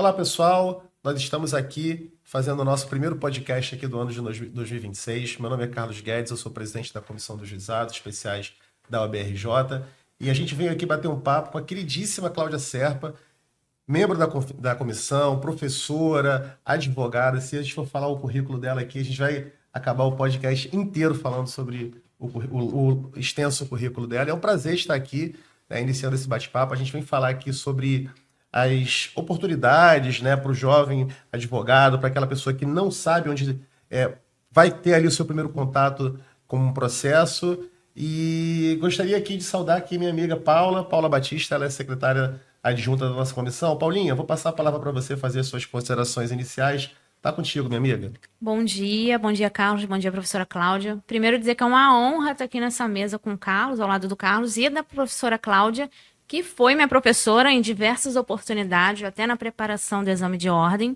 Olá, pessoal. Nós estamos aqui fazendo o nosso primeiro podcast aqui do ano de 2026. Meu nome é Carlos Guedes, eu sou presidente da Comissão dos Juizados Especiais da OAB-RJ. E a gente veio aqui bater um papo com a queridíssima Cláudia Serpa, membro da comissão, professora, advogada. Se a gente for falar o currículo dela aqui, a gente vai acabar o podcast inteiro falando sobre o extenso currículo dela. É um prazer estar aqui, né, iniciando esse bate-papo. A gente vem falar aqui sobre as oportunidades, né, para o jovem advogado, para aquela pessoa que não sabe onde vai ter ali o seu primeiro contato com um processo. E gostaria aqui de saudar aqui minha amiga Paula Batista, ela é secretária adjunta da nossa comissão. Paulinha, vou passar a palavra para você fazer as suas considerações iniciais. Tá contigo, minha amiga. Bom dia, Carlos, bom dia, professora Cláudia. Primeiro dizer que é uma honra estar aqui nessa mesa com o Carlos, ao lado do Carlos e da professora Cláudia, que foi minha professora em diversas oportunidades, até na preparação do exame de ordem.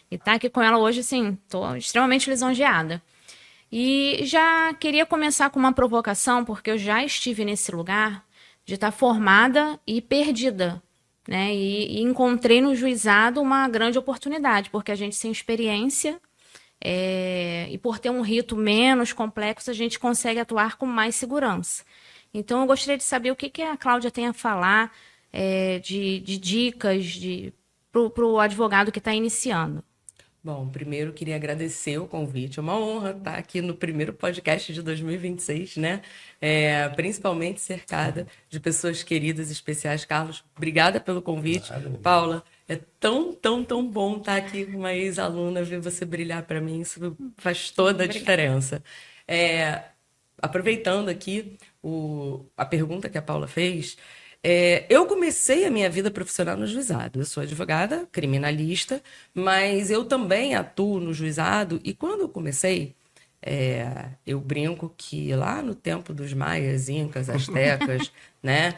E estar aqui com ela hoje, sim, estou extremamente lisonjeada. E já queria começar com uma provocação, porque eu já estive nesse lugar de estar formada e perdida, né? E encontrei no juizado uma grande oportunidade, porque a gente sem experiência e por ter um rito menos complexo, a gente consegue atuar com mais segurança. Então, eu gostaria de saber o que a Cláudia tem a falar de dicas para o advogado que está iniciando. Bom, primeiro queria agradecer o convite. É uma honra estar aqui no primeiro podcast de 2026, né? Principalmente cercada de pessoas queridas, especiais. Carlos, obrigada pelo convite. Paula, é tão bom estar aqui com uma ex-aluna, ver você brilhar para mim. Isso faz toda a diferença. Aproveitando aqui a pergunta que a Paula fez, eu comecei a minha vida profissional no juizado. Eu sou advogada, criminalista, mas eu também atuo no juizado. E quando eu comecei, eu brinco que lá no tempo dos maias, incas, astecas, né?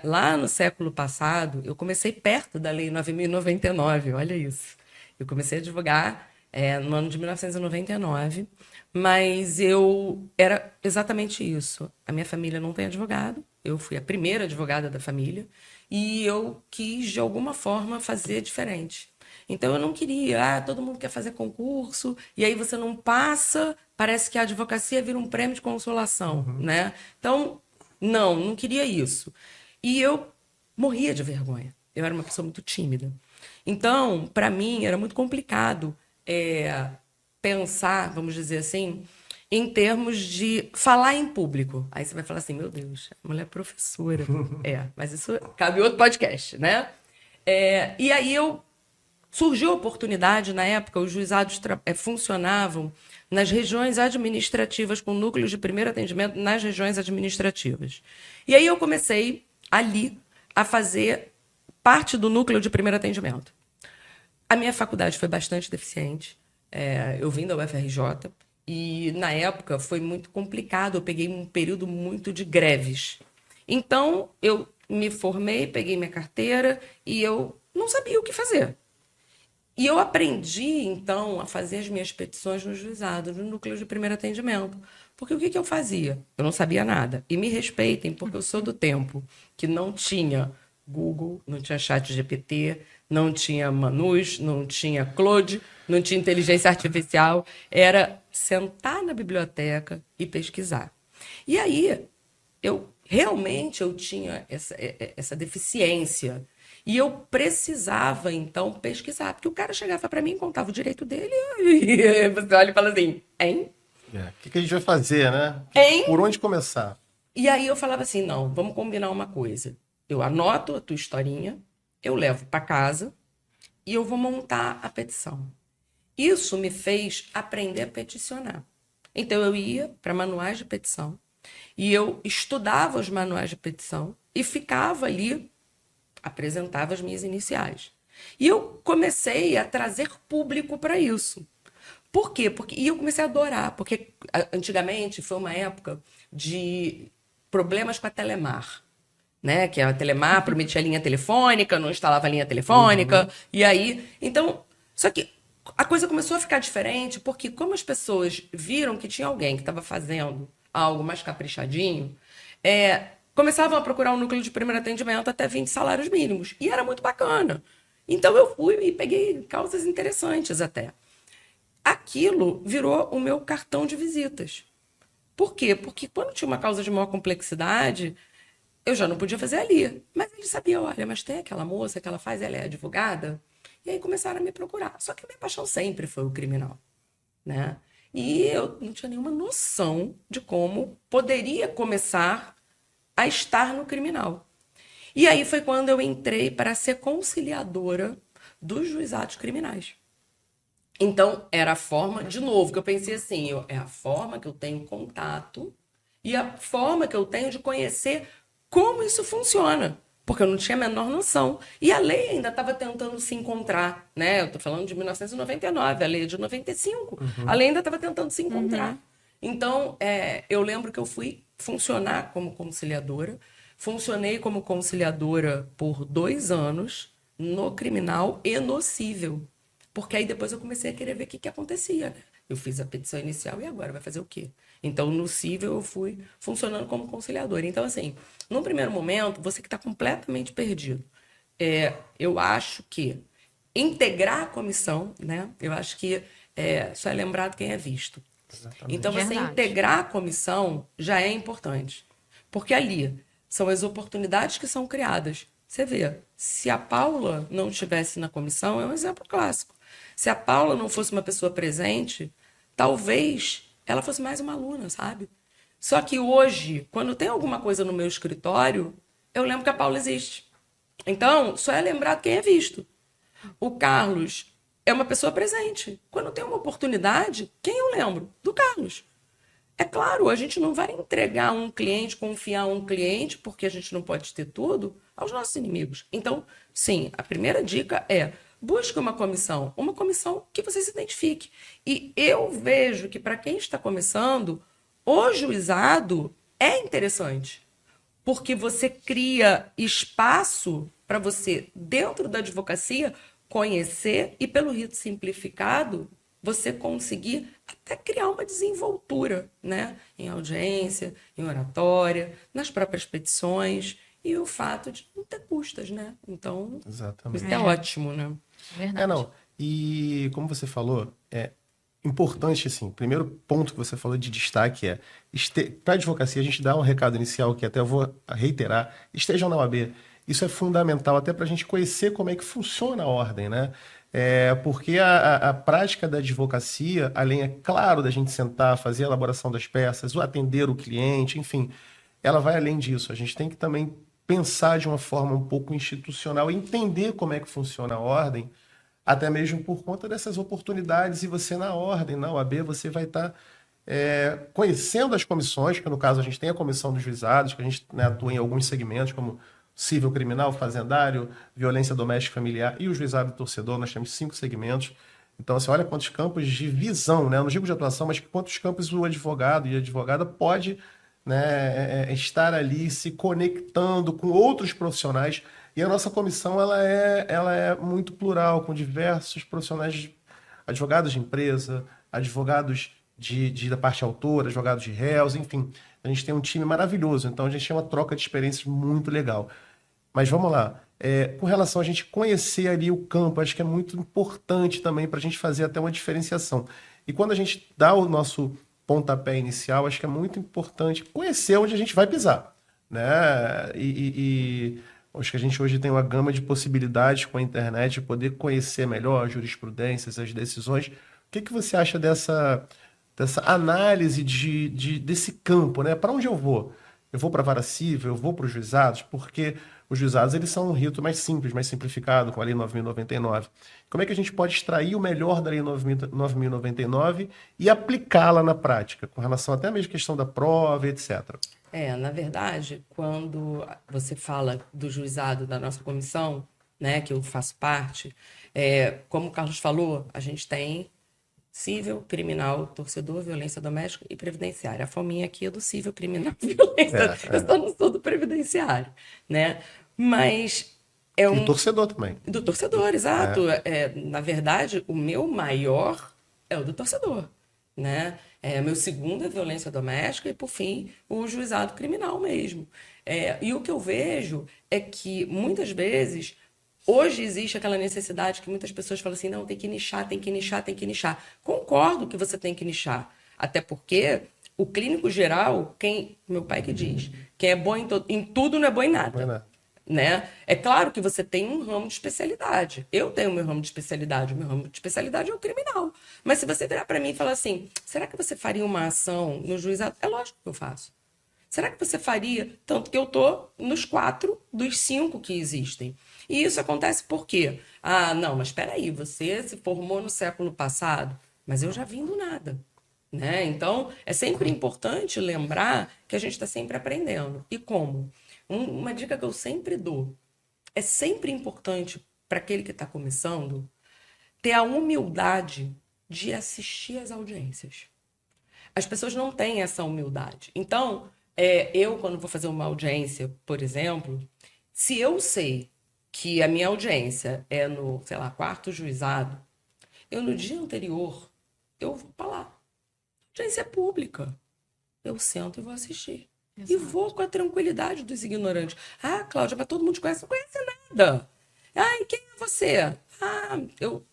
Lá no século passado, eu comecei perto da Lei 9.099, olha isso. Eu comecei a advogar no ano de 1999, mas era exatamente isso. A minha família não tem advogado, eu fui a primeira advogada da família e eu quis, de alguma forma, fazer diferente. Então, eu não queria, todo mundo quer fazer concurso, e aí você não passa, parece que a advocacia vira um prêmio de consolação, né? Então, não queria isso. E eu morria de vergonha. Eu era uma pessoa muito tímida. Então, para mim, era muito complicado pensar, vamos dizer assim, em termos de falar em público. Aí você vai falar assim, meu Deus, a mulher é professora. Mas isso cabe outro podcast, né? E aí surgiu a oportunidade, na época, os juizados funcionavam nas regiões administrativas, com núcleos de primeiro atendimento nas regiões administrativas. E aí eu comecei, ali, a fazer parte do núcleo de primeiro atendimento. A minha faculdade foi bastante deficiente. Eu vim da UFRJ e, na época, foi muito complicado. Eu peguei um período muito de greves. Então, eu me formei, peguei minha carteira e eu não sabia o que fazer. E eu aprendi, então, a fazer as minhas petições no juizado, no núcleo de primeiro atendimento. Porque o que eu fazia? Eu não sabia nada. E me respeitem, porque eu sou do tempo que não tinha Google, não tinha ChatGPT, não tinha Manus, não tinha Claude, não tinha inteligência artificial. Era sentar na biblioteca e pesquisar. E aí, eu tinha essa deficiência. E eu precisava, então, pesquisar. Porque o cara chegava para mim, contava o direito dele, e você olha e fala assim, hein? O que a gente vai fazer, né? Por onde começar? E aí eu falava assim, não, vamos combinar uma coisa. Eu anoto a tua historinha, eu levo para casa e eu vou montar a petição. Isso me fez aprender a peticionar. Então, eu ia para manuais de petição e eu estudava os manuais de petição e ficava ali, apresentava as minhas iniciais. E eu comecei a trazer público para isso. Por quê? E eu comecei a adorar, porque antigamente foi uma época de problemas com a Telemar, né? Que a Telemar prometia linha telefônica, não instalava linha telefônica, e aí... Então, só que a coisa começou a ficar diferente, porque como as pessoas viram que tinha alguém que estava fazendo algo mais caprichadinho, começavam a procurar um núcleo de primeiro atendimento até 20 salários mínimos. E era muito bacana. Então eu fui e peguei causas interessantes até. Aquilo virou o meu cartão de visitas. Por quê? Porque quando tinha uma causa de maior complexidade, eu já não podia fazer ali. Mas eles sabiam, olha, mas tem aquela moça que ela faz, ela é advogada. E aí começaram a me procurar. Só que a minha paixão sempre foi o criminal, né? E eu não tinha nenhuma noção de como poderia começar a estar no criminal. E aí foi quando eu entrei para ser conciliadora dos juizados criminais. Então, era a forma, de novo, que eu pensei assim, é a forma que eu tenho contato e a forma que eu tenho de conhecer como isso funciona, porque eu não tinha a menor noção. E a lei ainda estava tentando se encontrar, né? Eu estou falando de 1999, a lei é de 95. A lei ainda estava tentando se encontrar. Então, eu lembro que eu fui funcionar como conciliadora. Funcionei como conciliadora por 2 anos no criminal e no cível. Porque aí depois eu comecei a querer ver o que acontecia, né? Eu fiz a petição inicial e agora vai fazer o quê? Então, no cível, eu fui funcionando como conciliadora. Então, assim, num primeiro momento, você que está completamente perdido, eu acho que integrar a comissão, né? Eu acho que só é lembrado quem é visto. Exatamente. Então, você Verdade. integrar a comissão já é importante. Porque ali são as oportunidades que são criadas. Você vê, se a Paula não estivesse na comissão, é um exemplo clássico. Se a Paula não fosse uma pessoa presente, talvez ela fosse mais uma aluna, sabe? Só que hoje, quando tem alguma coisa no meu escritório, eu lembro que a Paula existe. Então, só é lembrado quem é visto. O Carlos é uma pessoa presente. Quando tem uma oportunidade, quem eu lembro? Do Carlos. É claro, a gente não vai entregar um cliente, confiar um cliente, porque a gente não pode ter tudo, aos nossos inimigos. Então, sim, a primeira dica é busque uma comissão que você se identifique. E eu vejo que para quem está começando, o juizado é interessante, porque você cria espaço para você, dentro da advocacia, conhecer e, pelo rito simplificado, você conseguir até criar uma desenvoltura, né? Em audiência, em oratória, nas próprias petições e o fato de não ter custas, né? Então, Exatamente. isso é ótimo, né? Verdade. Não. E como você falou, é importante, assim, o primeiro ponto que você falou de destaque para a advocacia, a gente dá um recado inicial que até eu vou reiterar, estejam na OAB. Isso é fundamental até para a gente conhecer como é que funciona a ordem, né? Porque a prática da advocacia, além, é claro, da gente sentar, fazer a elaboração das peças, o atender o cliente, enfim, ela vai além disso. A gente tem que também pensar de uma forma um pouco institucional, entender como é que funciona a ordem, até mesmo por conta dessas oportunidades. E você, na ordem, na OAB, você vai estar conhecendo as comissões, que no caso a gente tem a comissão dos juizados, que a gente, né, atua em alguns segmentos, como cível criminal, fazendário, violência doméstica e familiar e o juizado torcedor. Nós temos 5 segmentos. Então, você olha quantos campos de visão, né? Eu não digo de atuação, mas quantos campos o advogado e a advogada pode, né, estar ali se conectando com outros profissionais. E a nossa comissão ela é muito plural, com diversos profissionais, advogados de empresa, advogados da parte autora, advogados de réus, enfim. A gente tem um time maravilhoso, então a gente tem uma troca de experiências muito legal. Mas vamos lá, com relação a gente conhecer ali o campo, acho que é muito importante também para a gente fazer até uma diferenciação. E quando a gente dá o nosso pontapé inicial, acho que é muito importante conhecer onde a gente vai pisar, né? E acho que a gente hoje tem uma gama de possibilidades com a internet de poder conhecer melhor as jurisprudências, as decisões. O que você acha dessa análise desse campo, né? Para onde eu vou? Eu vou para a vara civil, eu vou para os juizados, porque os juizados eles são um rito mais simples, mais simplificado, com a Lei 9.099. Como é que a gente pode extrair o melhor da Lei 9.099 e aplicá-la na prática, com relação até mesmo à questão da prova, etc.? Na verdade, quando você fala do juizado da nossa comissão, né, que eu faço parte, como o Carlos falou, a gente tem cível, criminal, torcedor, violência doméstica e previdenciária. A fominha aqui é do cível, criminal, violência. Eu estou no estudo previdenciário, né? Mas E o torcedor também. Do torcedor, exato. Na verdade, o meu maior é o do torcedor, né? Meu segundo é violência doméstica e, por fim, o juizado criminal mesmo. E o que eu vejo é que, muitas vezes, Hoje existe aquela necessidade que muitas pessoas falam assim, não, tem que nichar, tem que nichar, tem que nichar. Concordo que você tem que nichar. Até porque o clínico geral, meu pai que diz, quem é bom em tudo não é bom em nada. Não é nada. Né? É claro que você tem um ramo de especialidade. Eu tenho meu ramo de especialidade. O meu ramo de especialidade é o criminal. Mas se você virar para mim e falar assim, será que você faria uma ação no juizado? É lógico que eu faço. Será que você faria? Tanto que eu tô nos 4 dos 5 que existem. E isso acontece por quê? Ah, não, mas espera aí, você se formou no século passado, mas eu já vim do nada. Né? Então, é sempre importante lembrar que a gente está sempre aprendendo. E como? Uma dica que eu sempre dou, é sempre importante para aquele que está começando ter a humildade de assistir às audiências. As pessoas não têm essa humildade. Então, eu, quando vou fazer uma audiência, por exemplo, se eu sei que a minha audiência é no, sei lá, 4º juizado, eu no dia anterior, eu vou para lá. Audiência pública. Eu sento e vou assistir. Exato. E vou com a tranquilidade dos ignorantes. Ah, Cláudia, mas todo mundo te conhece. Não conhece nada. Ah, e quem é você? Ah, eu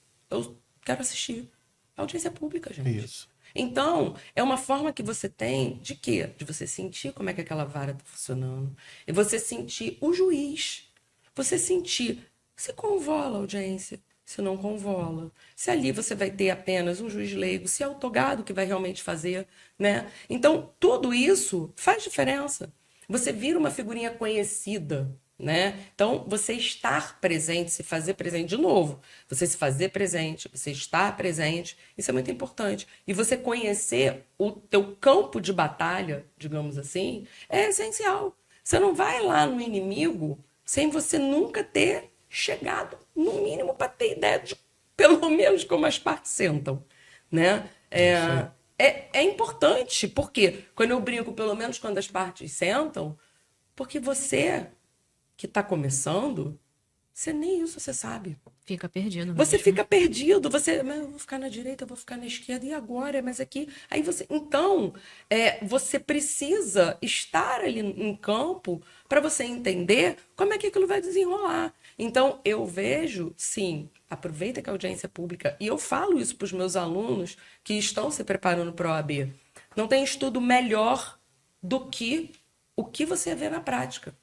quero assistir. Audiência pública, gente. Isso. Então, é uma forma que você tem de quê? De você sentir como é que aquela vara está funcionando. E você sentir o juiz. Você sentir se convola a audiência, se não convola. Se ali você vai ter apenas um juiz leigo, se é o togado que vai realmente fazer, né? Então, tudo isso faz diferença. Você vira uma figurinha conhecida, né? Então, você estar presente, se fazer presente de novo. Você se fazer presente, você estar presente, isso é muito importante. E você conhecer o teu campo de batalha, digamos assim, é essencial. Você não vai lá no inimigo sem você nunca ter chegado, no mínimo, para ter ideia de, pelo menos, como as partes sentam, né? É importante, porque quando eu brinco, pelo menos quando as partes sentam, porque você que está começando, você nem isso você sabe. Fica perdido. Você fica perdido, mas eu vou ficar na direita, eu vou ficar na esquerda, e agora? Mas aqui... Aí você... Então, você precisa estar ali em campo para você entender como é que aquilo vai desenrolar. Então, eu vejo, sim, aproveita que a audiência é pública, e eu falo isso para os meus alunos que estão se preparando para a OAB. Não tem estudo melhor do que o que você vê na prática.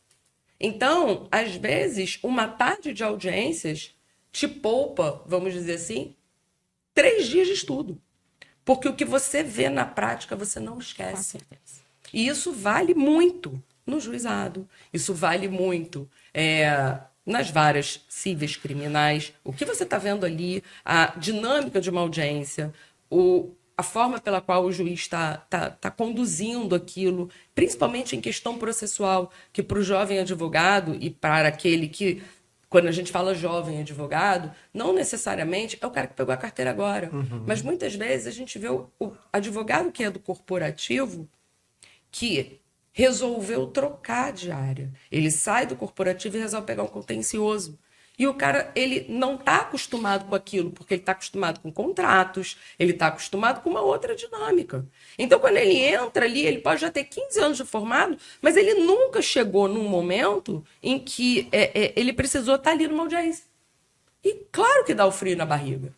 Então, às vezes, uma tarde de audiências te poupa, vamos dizer assim, 3 dias de estudo. Porque o que você vê na prática, você não esquece. E isso vale muito no juizado. Isso vale muito nas varas cíveis criminais. O que você está vendo ali, a dinâmica de uma audiência, a forma pela qual o juiz está conduzindo aquilo, principalmente em questão processual, que para o jovem advogado e para aquele que, quando a gente fala jovem advogado, não necessariamente é o cara que pegou a carteira agora. Uhum. Mas muitas vezes a gente vê o advogado que é do corporativo que resolveu trocar de área. Ele sai do corporativo e resolve pegar um contencioso. E o cara, ele não está acostumado com aquilo, porque ele está acostumado com contratos, ele está acostumado com uma outra dinâmica. Então, quando ele entra ali, ele pode já ter 15 anos de formado, mas ele nunca chegou num momento em que ele precisou estar ali numa audiência. E claro que dá o frio na barriga,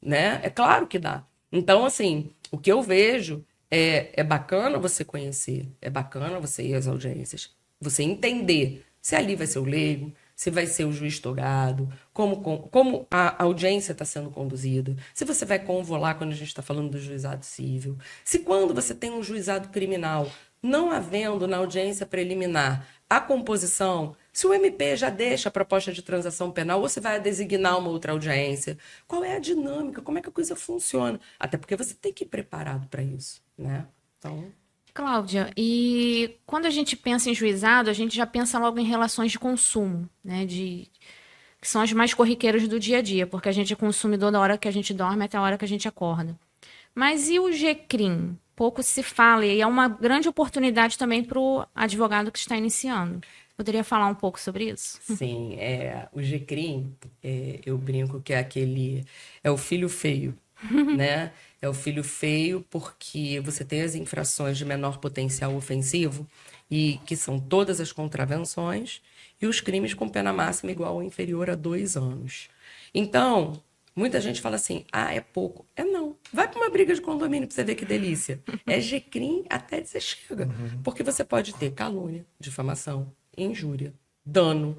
né? É claro que dá. Então, assim, o que eu vejo é bacana você conhecer, é bacana você ir às audiências, você entender se ali vai ser o leigo, se vai ser o juiz togado, como a audiência está sendo conduzida, se você vai convolar quando a gente está falando do juizado civil, se quando você tem um juizado criminal, não havendo na audiência preliminar a composição, se o MP já deixa a proposta de transação penal ou se vai designar uma outra audiência, qual é a dinâmica, como é que a coisa funciona, até porque você tem que ir preparado para isso, né? Então... Cláudia, e quando a gente pensa em juizado, a gente já pensa logo em relações de consumo, né? Que são as mais corriqueiras do dia a dia, porque a gente é consumidor da hora que a gente dorme até a hora que a gente acorda. Mas e o GCRIM? Pouco se fala, e é uma grande oportunidade também para o advogado que está iniciando. Poderia falar um pouco sobre isso? Sim, o GCRIM, eu brinco que é o filho feio, né? É o filho feio porque você tem as infrações de menor potencial ofensivo, e que são todas as contravenções, e os crimes com pena máxima igual ou inferior a 2 anos. Então, muita gente fala assim, é pouco. Não. Vai para uma briga de condomínio para você ver que delícia. É G-crime até dizer chega. Porque você pode ter calúnia, difamação, injúria, dano,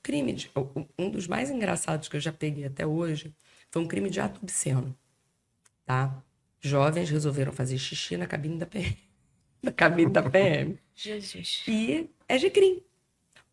crime de... Um dos mais engraçados que eu já peguei até hoje foi um crime de ato obsceno. Tá? Jovens resolveram fazer xixi na cabine da PM. Na cabine da PM. Jesus. E é G-crime.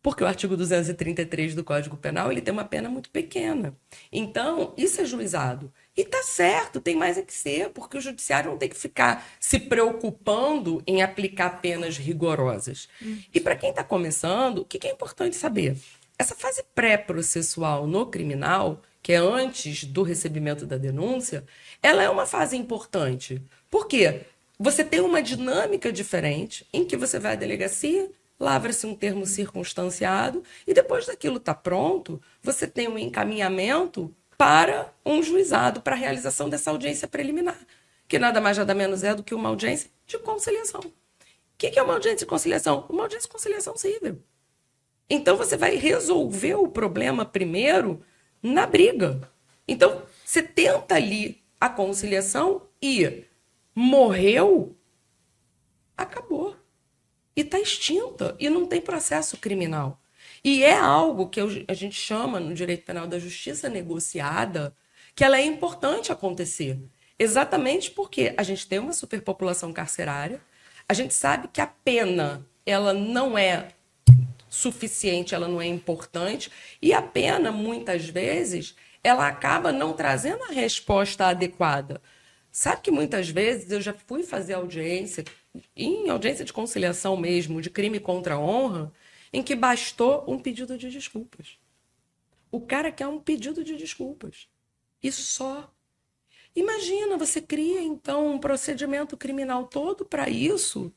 Porque o artigo 233 do Código Penal, ele tem uma pena muito pequena. Então, isso é juizado. E tá certo, tem mais é que ser, porque o judiciário não tem que ficar se preocupando em aplicar penas rigorosas. E para quem está começando, o que é importante saber? Essa fase pré-processual no criminal, que é antes do recebimento da denúncia, ela é uma fase importante. Por quê? Você tem uma dinâmica diferente em que você vai à delegacia, lavra-se um termo circunstanciado e depois daquilo está pronto, você tem um encaminhamento para um juizado, para a realização dessa audiência preliminar, que nada mais nada menos é do que uma audiência de conciliação. O que é uma audiência de conciliação? Uma audiência de conciliação civil. Então você vai resolver o problema primeiro na briga. Então você tenta ali a conciliação e morreu, acabou. E está extinta, e não tem processo criminal. E é algo que a gente chama no direito penal da justiça negociada, que ela é importante acontecer. Exatamente porque a gente tem uma superpopulação carcerária, a gente sabe que a pena ela não é suficiente, ela não é importante, e a pena, muitas vezes, ela acaba não trazendo a resposta adequada. Sabe que muitas vezes eu já fui fazer audiência, em audiência de conciliação mesmo, de crime contra a honra, em que bastou um pedido de desculpas. O cara quer um pedido de desculpas. E só. Imagina, você cria, então, um procedimento criminal todo para isso,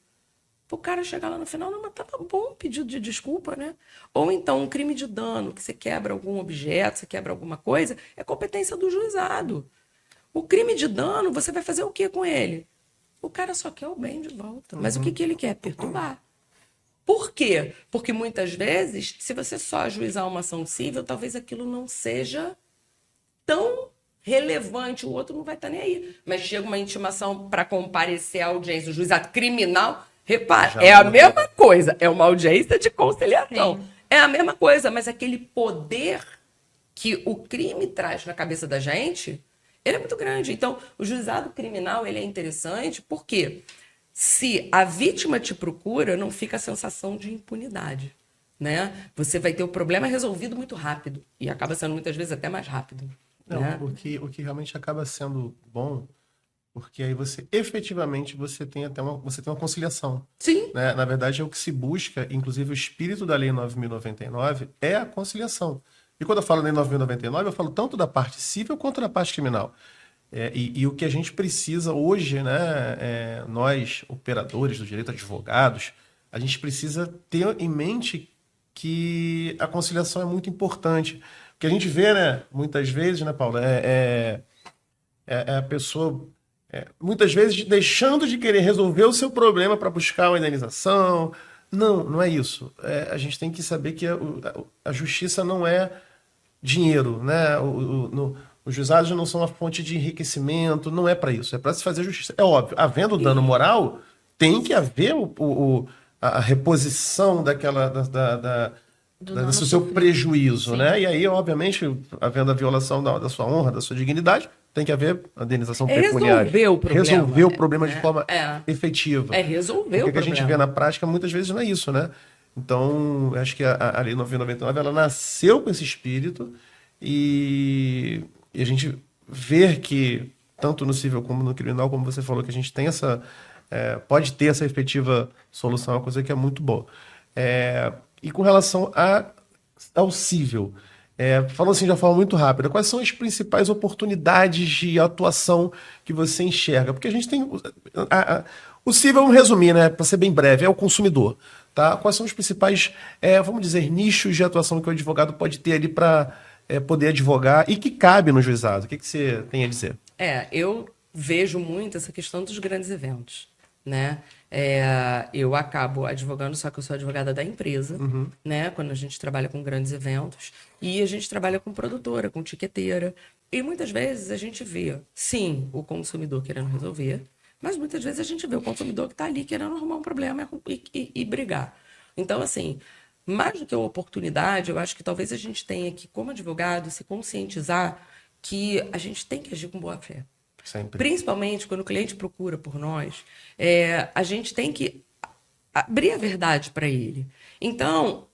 para o cara chegar lá no final, não, mas tava bom um pedido de desculpa, né? Ou então um crime de dano, que você quebra algum objeto, você quebra alguma coisa, é competência do juizado. O crime de dano, você vai fazer o que com ele? O cara só quer o bem de volta. Mas o que ele quer? Perturbar. Por quê? Porque muitas vezes, se você só ajuizar uma ação civil, talvez aquilo não seja tão relevante, o outro não vai estar nem aí. Mas chega uma intimação para comparecer à audiência do juizado criminal, repara, é a mesma coisa, é uma audiência de conciliação. Sim. É a mesma coisa, mas aquele poder que o crime traz na cabeça da gente, ele é muito grande. Então, o juizado criminal ele é interessante porque se a vítima te procura, não fica a sensação de impunidade, né? Você vai ter o problema resolvido muito rápido e acaba sendo muitas vezes até mais rápido. Não, né? o que realmente acaba sendo bom, porque aí você efetivamente você tem uma conciliação. Sim. Né? Na verdade, é o que se busca, inclusive o espírito da Lei 9.099 é a conciliação. E quando eu falo Lei 9.099, eu falo tanto da parte civil quanto da parte criminal. E o que a gente precisa hoje, né, nós, operadores do direito, advogados, a gente precisa ter em mente que a conciliação é muito importante. O que a gente vê, né, muitas vezes, né, Paula, a pessoa, muitas vezes, deixando de querer resolver o seu problema para buscar uma indenização. Não é isso. A gente tem que saber que a justiça não é dinheiro, né? Os juizados não são uma fonte de enriquecimento, não é para isso, é para se fazer justiça. É óbvio, havendo dano moral, tem que haver a reposição do seu prejuízo, né? E aí, obviamente, havendo a violação da sua honra, da sua dignidade, tem que haver a indenização pecuniária. Resolver o problema de forma efetiva. Resolver o problema. O que a gente vê na prática, muitas vezes, não é isso, né? Então, acho que a Lei 9.099, ela nasceu com esse espírito e a gente vê que, tanto no civil como no criminal, como você falou, que a gente tem pode ter essa efetiva solução, é uma coisa que é muito boa. E com relação ao civil, falando assim de uma forma muito rápida, quais são as principais oportunidades de atuação que você enxerga? Porque a gente tem... O civil, vamos resumir, né, para ser bem breve, é o consumidor. Tá? Quais são os principais, vamos dizer, nichos de atuação que o advogado pode ter ali para poder advogar e que cabe no juizado? O que você tem a dizer? Eu vejo muito essa questão dos grandes eventos, né? Eu acabo advogando, só que eu sou advogada da empresa, né? Quando a gente trabalha com grandes eventos. E a gente trabalha com produtora, com tiqueteira. E muitas vezes a gente vê, sim, o consumidor querendo resolver, mas muitas vezes a gente vê o consumidor que está ali querendo arrumar um problema e brigar. Então, assim, mais do que a oportunidade, eu acho que talvez a gente tenha que, como advogado, se conscientizar que a gente tem que agir com boa fé. Sempre. Principalmente quando o cliente procura por nós, a gente tem que abrir a verdade para ele. Então,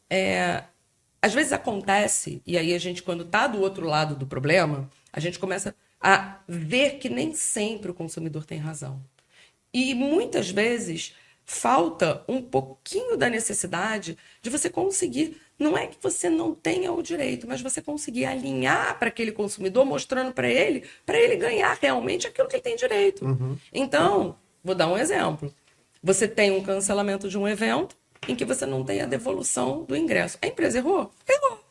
às vezes acontece, e aí a gente, quando está do outro lado do problema, a gente começa a ver que nem sempre o consumidor tem razão. E muitas vezes falta um pouquinho da necessidade de você conseguir, não é que você não tenha o direito, mas você conseguir alinhar para aquele consumidor, mostrando para ele ganhar realmente aquilo que ele tem direito. Então, vou dar um exemplo. Você tem um cancelamento de um evento em que você não tem a devolução do ingresso. A empresa errou? Errou.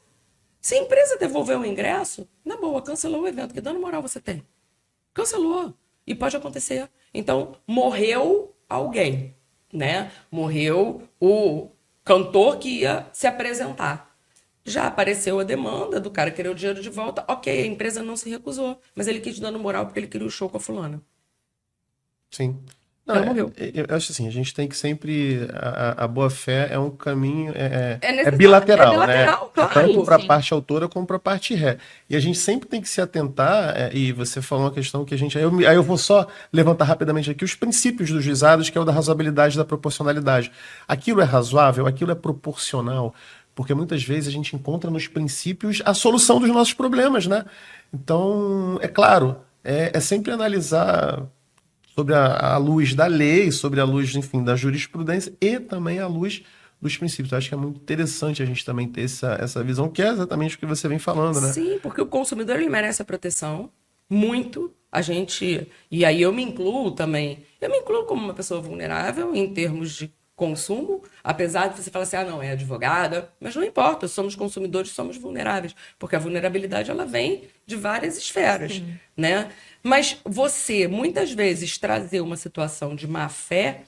Se a empresa devolver o ingresso, na boa, cancelou o evento. Que dano moral você tem? Cancelou. E pode acontecer. Então, morreu alguém, né? Morreu o cantor que ia se apresentar. Já apareceu a demanda do cara querer o dinheiro de volta. Ok, a empresa não se recusou, mas ele quis dano moral porque ele queria o show com a fulana. Sim. Não, morreu. Eu acho assim, a gente tem que sempre... A boa-fé é um caminho... É necessário, bilateral, né? Claro, tanto para a parte autora como para a parte ré. E a gente sempre tem que se atentar, e você falou uma questão que a gente... Aí eu vou só levantar rapidamente aqui os princípios dos juizados, que é o da razoabilidade e da proporcionalidade. Aquilo é razoável, aquilo é proporcional, porque muitas vezes a gente encontra nos princípios a solução dos nossos problemas, né? Então, é claro, é sempre analisar sobre a luz da lei, sobre a luz, enfim, da jurisprudência e também a luz dos princípios. Eu acho que é muito interessante a gente também ter essa visão, que é exatamente o que você vem falando, né? Sim, porque o consumidor ele merece a proteção, muito. E aí eu me incluo também, eu me incluo como uma pessoa vulnerável em termos de consumo, apesar de você falar assim, não, é advogada, mas não importa, somos consumidores, somos vulneráveis, porque a vulnerabilidade ela vem de várias esferas, né? Mas você, muitas vezes, trazer uma situação de má fé,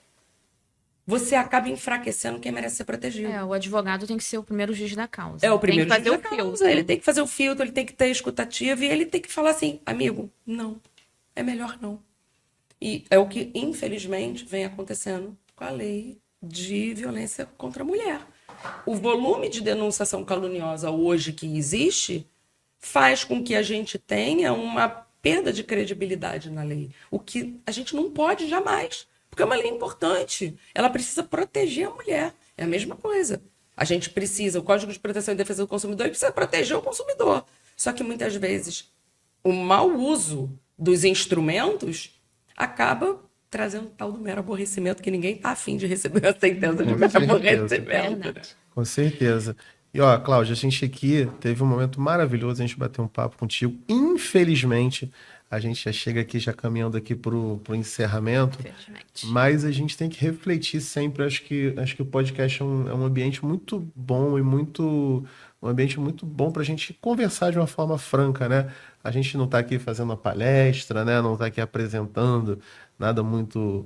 você acaba enfraquecendo quem merece ser protegido. O advogado tem que ser o primeiro juiz da causa. É o primeiro tem que fazer juiz da o filtro. causa. Ele tem que fazer o filtro, ele tem que ter escutativa e ele tem que falar assim, amigo, não, é melhor não. E é o que, infelizmente, vem acontecendo com a lei de violência contra a mulher. O volume de denunciação caluniosa hoje que existe faz com que a gente tenha uma perda de credibilidade na lei. O que a gente não pode jamais, porque é uma lei importante. Ela precisa proteger a mulher. É a mesma coisa. A gente precisa, o Código de Proteção e Defesa do Consumidor, ele precisa proteger o consumidor. Só que muitas vezes o mau uso dos instrumentos acaba trazendo tal do mero aborrecimento que ninguém está afim de receber a sentença de mero aborrecimento. Com certeza. E, ó, Cláudia, a gente aqui teve um momento maravilhoso, a gente bateu um papo contigo. Infelizmente, a gente já chega aqui, já caminhando aqui pro encerramento. Mas a gente tem que refletir sempre. Acho que o podcast é um ambiente muito bom e um ambiente muito bom para a gente conversar de uma forma franca, né? A gente não está aqui fazendo uma palestra, né? Não está aqui apresentando nada muito...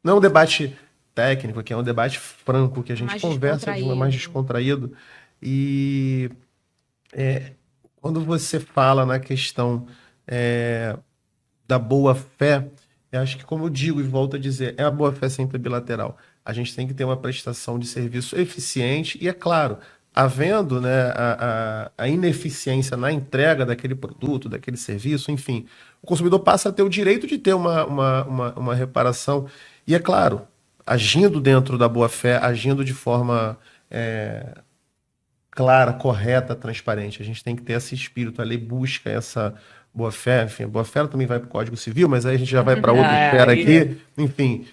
Não é um debate técnico, que é um debate franco, que a gente conversa de uma mais descontraído. E quando você fala na questão da boa-fé, eu acho que, como eu digo e volto a dizer, a boa-fé sempre bilateral. A gente tem que ter uma prestação de serviço eficiente e, é claro, havendo, né, a ineficiência na entrega daquele produto, daquele serviço, enfim, o consumidor passa a ter o direito de ter uma reparação. E, é claro, agindo dentro da boa-fé, agindo de forma clara, correta, transparente. A gente tem que ter esse espírito. A lei busca essa boa-fé. Enfim, a boa-fé também vai para o Código Civil, mas aí a gente já vai para outra esfera aqui. Enfim,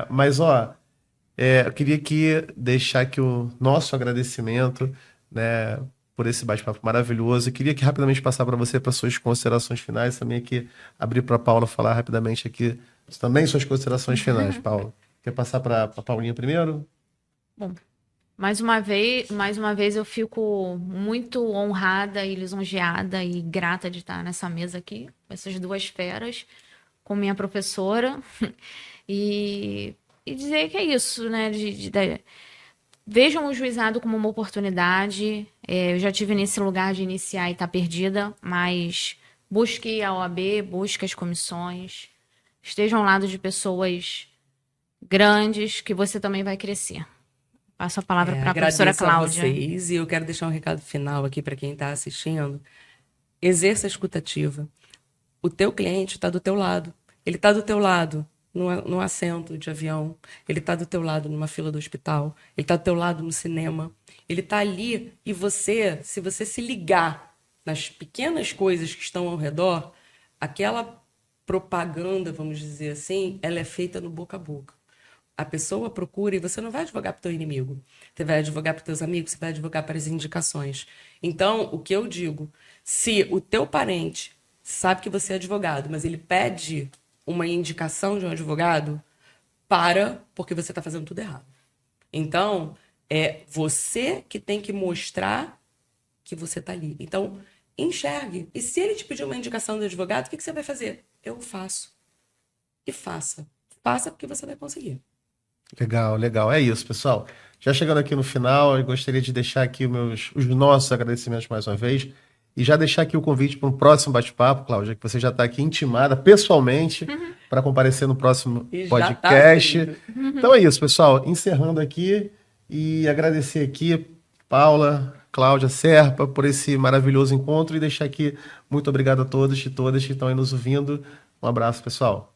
mas, ó, eu queria aqui deixar aqui o nosso agradecimento, né, por esse bate-papo maravilhoso. Eu queria aqui rapidamente passar para você para suas considerações finais. Também aqui abrir para a Paula falar rapidamente aqui também suas considerações finais, Paula. Quer passar para a Paulinha primeiro? Bom, Mais uma vez eu fico muito honrada e lisonjeada e grata de estar nessa mesa aqui, com essas duas feras, com minha professora, e dizer que é isso, né? Vejam o juizado como uma oportunidade. Eu já tive nesse lugar de iniciar e estar perdida, mas busque a OAB, busque as comissões, esteja ao lado de pessoas grandes, que você também vai crescer. Passo a palavra para a professora Cláudia. Agradeço a vocês, e eu quero deixar um recado final aqui para quem está assistindo. Exerça a escutativa. O teu cliente está do teu lado. Ele está do teu lado no assento de avião. Ele está do teu lado numa fila do hospital. Ele está do teu lado no cinema. Ele está ali e você, se você se ligar nas pequenas coisas que estão ao redor, aquela propaganda, vamos dizer assim, ela é feita no boca a boca. A pessoa procura e você não vai advogar para o teu inimigo. Você vai advogar para os teus amigos, você vai advogar para as indicações. Então, o que eu digo, se o teu parente sabe que você é advogado, mas ele pede uma indicação de um advogado, porque você está fazendo tudo errado. Então, é você que tem que mostrar que você está ali. Então, enxergue. E se ele te pedir uma indicação de advogado, o que você vai fazer? Eu faço. E faça. Faça porque você vai conseguir. Legal, legal. É isso, pessoal. Já chegando aqui no final, eu gostaria de deixar aqui os nossos agradecimentos mais uma vez e já deixar aqui o convite para um próximo bate-papo, Cláudia, que você já está aqui intimada pessoalmente para comparecer no próximo podcast. Então é isso, pessoal. Encerrando aqui e agradecer aqui, Paula, Cláudia, Serpa, por esse maravilhoso encontro e deixar aqui muito obrigado a todos e todas que estão aí nos ouvindo. Um abraço, pessoal.